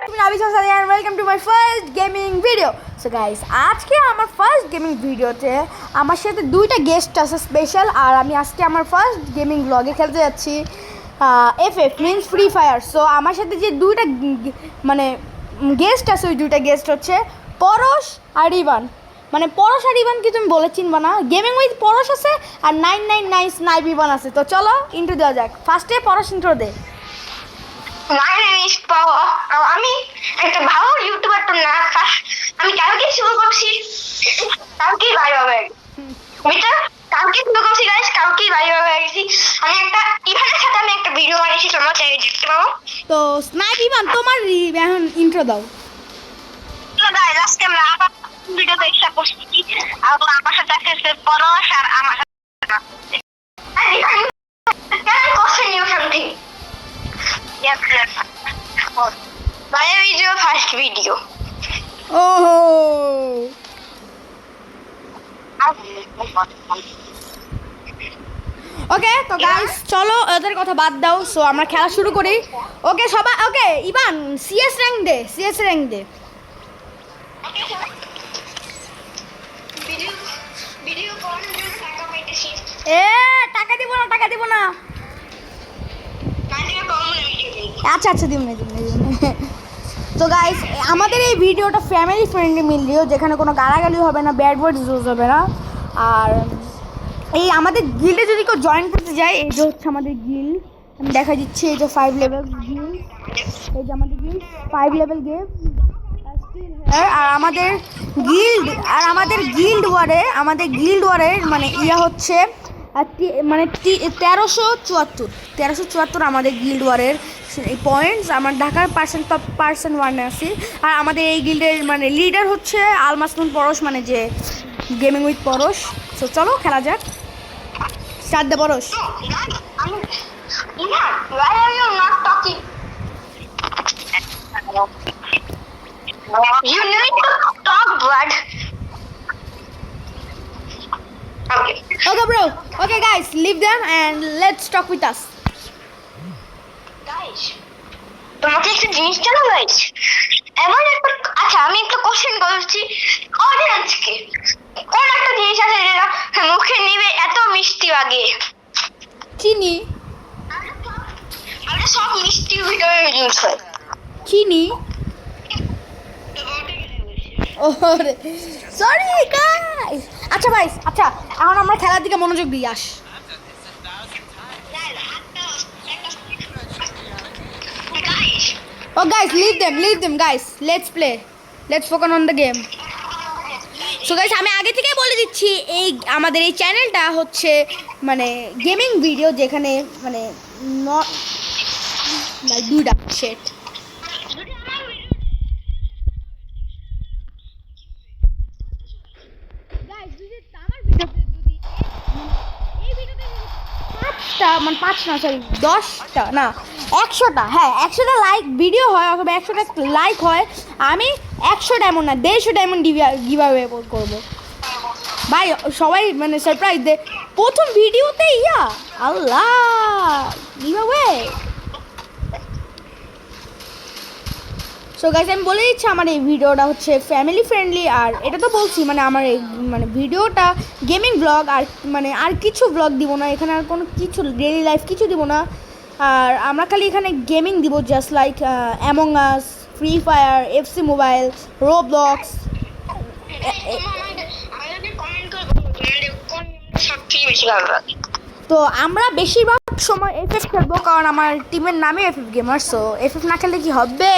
Welcome to my first gaming video. So guys, আজকে আমার first gaming ভিডিওতে আমার সাথে দুইটা গেস্ট আছে স্পেশাল। আর আমি আজকে আমার ফার্স্ট গেমিং ব্লগে খেলতে যাচ্ছি FF means free fire. So আমার সাথে যে দুইটা মানে গেস্ট আছে, ওই দুইটা গেস্ট হচ্ছে পরশ আর ইভান। মানে পরশ আর ইভানকে তুমি বলে চিনবা না, গেমিং উইথ পরশ আছে আর 999 স্নাইপ ইভান আছে। তো চলো ইন্ট্রো দেওয়া যাক। ফার্স্টে পরশ ইন্ট্রো দে। আমি একটা ভালো ইউটিউবার তো না, আমি কালকে শুরু করছি, কালকেই ভাইরাল হয়ে গেছি। কালকে শুরু করছি গাইস, কালকেই ভাইরাল হয়ে গেছি। আমি একটা ইভানের সাথে আমি একটা ভিডিও বানিয়েছি, তোমরা চাইলে দেখতে পাবো। তো স্নাইপ ইভান তোমার এখন ইন্ট্রো দাও। তো গাইস, আজকে আমরা আবার ভিডিও দেখতে করছি, আর আমার সাথে আছে পরশ আর আমার সাথে question you something. Yes. My video, first video. Oh. ওকে তো গাইস, চলো ওদের কথা বাদ দাও। সো আমরা খেলা শুরু করি। ওকে সবাই, ওকে ইভান সিএস র্যাঙ্ক দে, সিএস র্যাঙ্ক দে। Video করার জন্য টাকা পাইতেছি। টাকা দিব না, টাকা দিব না। আচ্ছা আচ্ছা, দিব না। তো গাইস, আমাদের এই ভিডিওটা ফ্যামিলি ফ্রেন্ডলি ভিডিও, যেখানে কোনো গালাগালি হবে না, ব্যাড ওয়ার্ডস ইউজ হবে না। আর এই আমাদের গিল্ডে যদি কেউ জয়েন করতে যায়, এই যে হচ্ছে আমাদের গিল্ড, আমি দেখা দিচ্ছি। এই যে 5 লেভেল গিল্ড, এই যে আমাদের গিল্ড 5 লেভেল গেম। আর আমাদের গিল্ড ওয়ারের মানে ইয়া হচ্ছে মানে 1374 আমাদের গিল্ড ওয়ারের এই পয়েন্টস। আমার ঢাকার পার্সন 1 আছি। আর আমাদের এই গিল্ডের মানে লিডার হচ্ছে আলমাসনুন পরশ, মানে যে গেমিং উইথ পরশ। তো চলো খেলা যাক। Start they Parash. Why are you not talking? You need to talk, blood. Okay bro. Okay guys, leave them and let's talk with us. Guys, তোমাকে একটা জিনিস জানো গাইস, এমন একটা, আচ্ছা আমি একটা কোশ্চেন করছি অডিয়েন্সকে, কোন একটা জিনিস আছে যেটা মুখে নিবে এত মিষ্টি লাগে? চিনি। আমরা সব মিষ্টির ভিতরে ইউজ হয়। চিনি। ওরে সরি গাইস। আচ্ছা ভাই, আচ্ছা এখন আমরা খেলার দিকে মনোযোগ দিই। আস ও guys, leave them guys, let's play, let's focus on the game. So guys, আমি আগে থেকে বলে দিচ্ছি, এই আমাদের এই চ্যানেলটা হচ্ছে মানে গেমিং ভিডিও, যেখানে মানে দুটা শেট। মানে 10টা না 100টা, হ্যাঁ 100টা লাইক ভিডিও হয় অথবা 100টা লাইক হয়, আমি 100 ডায়মন্ড না 150 ডায়মন্ড গিভঅ্যাওয়ে করবো ভাই। সবাই মানে সারপ্রাইজ দে প্রথম ভিডিওতে। ইয়া আল্লাহ, গিভঅ্যাওয়ে। সো গাইস, আমি বলে দিচ্ছি আমার এই ভিডিওটা হচ্ছে ফ্যামিলি ফ্রেন্ডলি। আর এটা তো বলছি মানে আমার এই মানে ভিডিওটা গেমিং ব্লগ, আর মানে আর কিছু ব্লগ দিব না এখানে, আর কোনো কিছু ডেইলি লাইফ কিছু দিব না। আর আমরা খালি এখানে গেমিং দিব, জাস্ট লাইক অ্যামং আস, free fire, FC mobile, Roblox. তো আমরা বেশিরভাগ সময় এফএফ খেলবো, কারণ আমার টিমের নামে এফএফ গেমার। সো এফএফ না খেললে কি হবে?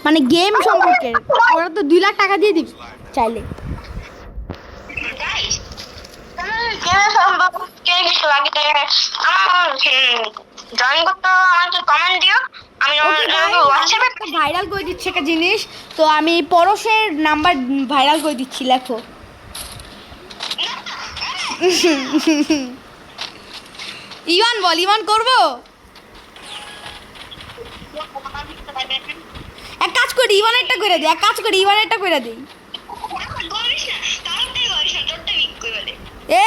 মানে গেম সম্পর্কে ওরা তো 2 লাখ টাকা দিয়ে দিবি চাইলে। ভাইরাল করে দিচ্ছে একটা জিনিস, তো আমি পরশের নাম্বার ভাইরাল করে দিচ্ছি, লেখো। ইভান বল, ইভান করবো। এক কাজ করি, ইভানেরটা করে দিই। এ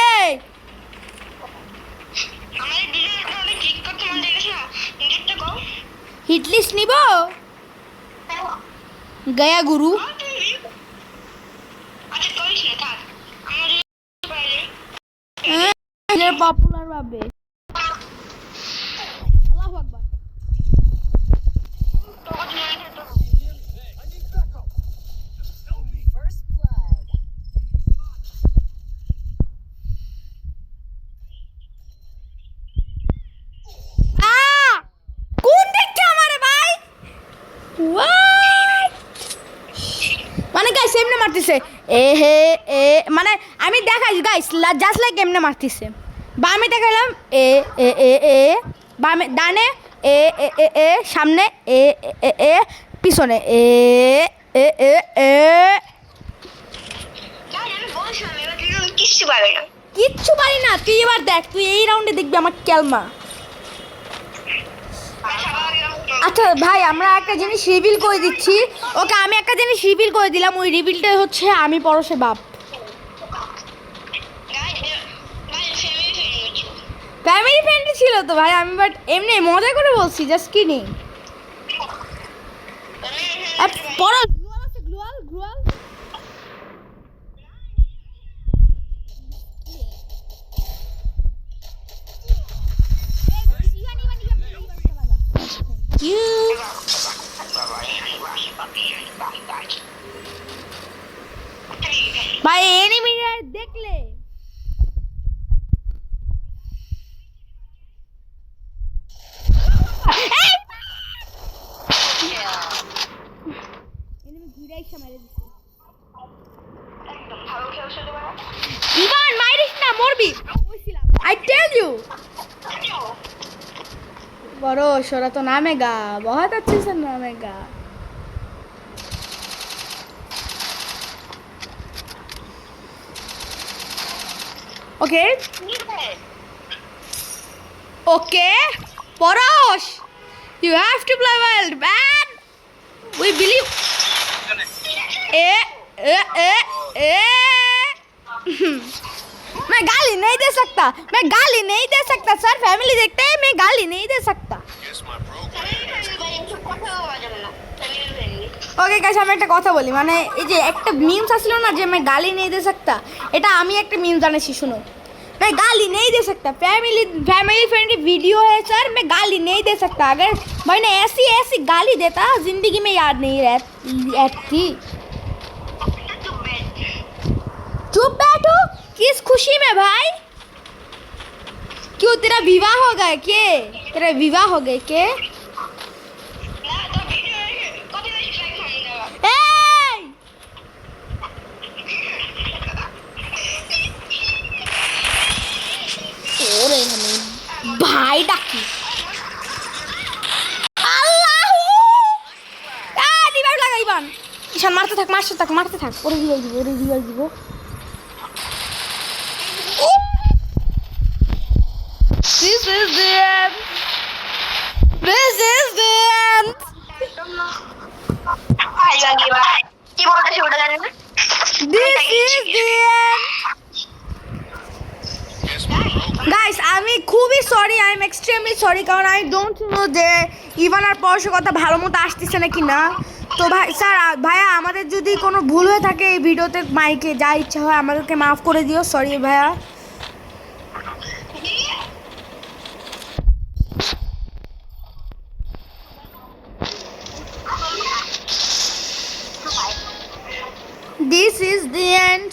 গয়া গুরু। আচ্ছা করিস না থাক আমার পপুলার ভাবে আল্লাহু আকবার। কোন দেখছে আমারে ভাই? What? মানে গাইস এমনে মারতেছে এ হে এ, মানে আমি দেখাই গাইস জাস্ট লাইক এমনে মারতেছে। বামে দেখাইলাম এ এ এ এ, বামে ডানে এ এ এ এ, সামনে এ এ এ এ, পিছনে এ এ এ এ। আমি বলছিলাম এবার কিচ্ছু পাবে না। কিচ্ছু পারি না, তুই এবার দেখ, তুই এই রাউন্ডে দেখবি আমার ক্যালমা। আচ্ছা ভাই আমরা একটা জিনিস রিভিল করে দিচ্ছি। ওকে আমি একটা জিনিস রিভিল করে দিলাম, ওই রিভিলটা হচ্ছে আমি পরশে বাপ। ফ্যামিলি ফ্রেন্ডলি ছিল তো ভাই, আমি বাট এমনি মজা করে বলছি, জাস্ট কিডিং। পরশ গ্লুয়াল আছে, গ্লুয়াল গ্লুয়াল। ভাই এনিমি দেখলে ইভান মাইরিস না, মরবি। আই টেল ইউ বড় সোরা তো নামেগা, বহুত अच्छे से नामेगा। Okay okay Parosh, you have to play well man, we believe। ए ए ए ए मैं गाली नहीं दे सकता, मैं गाली नहीं दे सकता सर, फैमिली देखते हैं, मैं गाली नहीं दे सकता। ওকে গাইস আমি একটা কথা বলি, মানে এই যে একটা মিমস আসলো না যে मैं गाली नहीं दे सकता, এটা আমি একটা মিম জানিছি, শুনো। मैं गाली नहीं दे सकता, फैमिली फ्रेंडली वीडियो है सर, मैं गाली नहीं दे सकता। अगर मैंने ऐसी ऐसी गाली देता जिंदगी में याद नहीं रहती। चुप बैठो, किस खुशी में भाई? क्यों तेरा विवाह हो गया के? तेरा विवाह हो गए के? ভাই ডাকি আল্লাহু রিভাইভ লাগাইবান। ঈশান মারতে থাক, মারতে থাক, ওরে রিভাইভ দিব। This is the end. This is the end. কি বলতেছি ওটা জানেন না? This is the end. Guys আমি খুবই sorry, I am extremely sorry, কারণ আই ডোন্ট নো যে ইভান আর পরশের কথা ভালো মতো আসতেছে নাকি না। তো ভাই স্যার ভাইয়া আমাদের যদি কোনো ভুল হয়ে থাকে এই ভিডিওতে, মাইকে যা ইচ্ছা হয় আমাদেরকে মাফ করে দিও, সরি ভাইয়া। This is the end.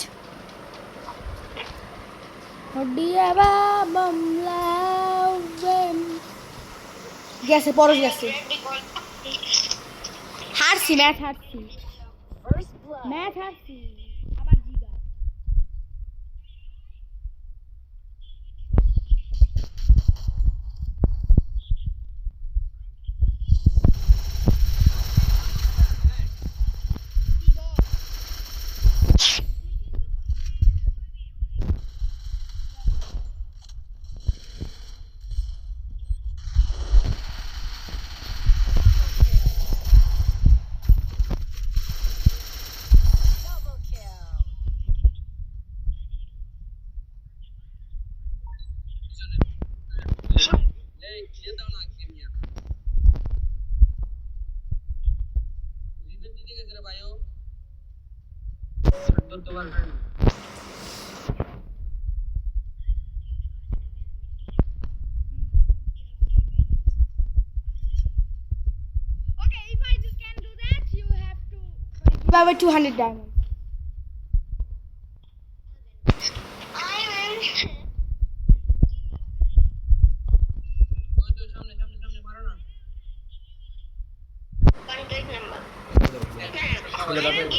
গেছে পরশ গেছে, হারছি ম্যাচ হারছি। আবার জিগা। দিকে গেছে রে ভাই। Okay, if I can do that, you have to give away 200 diamonds. Contact number. I will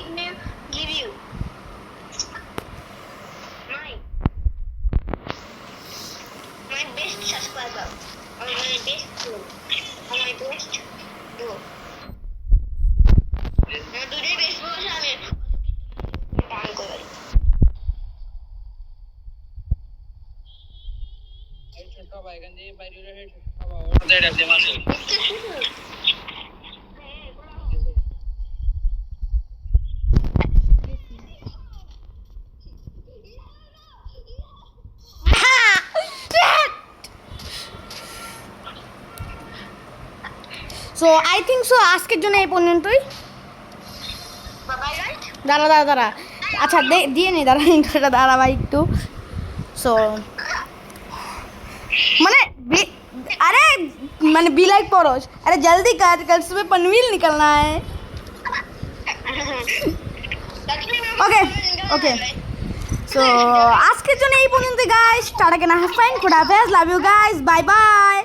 give you my best subscriber or my best duo or my best duo. দুটোই best বলছে আমি দান করে So I think so আজকের জন্য এই পর্যন্তই। বাবাই রাইট দাঁড়া আচ্ছা দিয়ে নি দাঁড়া ভাই একটু। সো মানে अरे मैंने बी लाइक परोज अरे जल्दी कर कल सुबह पनवील निकलना है। ओके ओके सो आज के जो नहीं पहुंचते गाइस टाटा के ना हैव फाइन गुड हाफिज love you guys bye bye.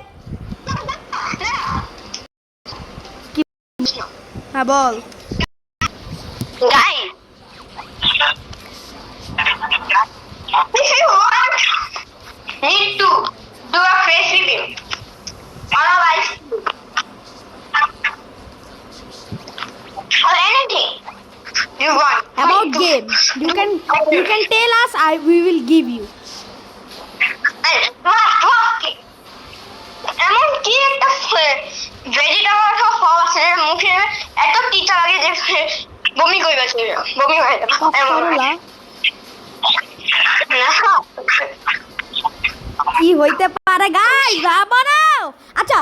हाँ बोल guys if you want need to do a face review on a live stream or anything you want about game you can tell us we will give you and এমন কি একটা vegetable সব ফল আছে মুখে এত teacher লাগে যে বমি কইবা ছিল বমি হয়ে যাবে করলা কি হইতে পারে গাইস বানাও। আচ্ছা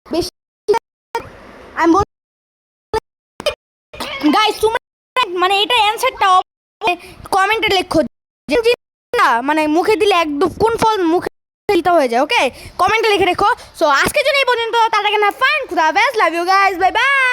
বেশি আমি বল গাইস তোমরা মানে এটা অ্যানসারটা কমেন্টে লেখো যে না মানে মুখে দিলে একদম কোন ফল মুখে দিতে হয়ে যায়। ওকে কমেন্টে লিখে রেখো। সো আজকের জন্য এই পর্যন্ত টাটা কেন ফাইন খুদা হাফেজ love you guys bye by.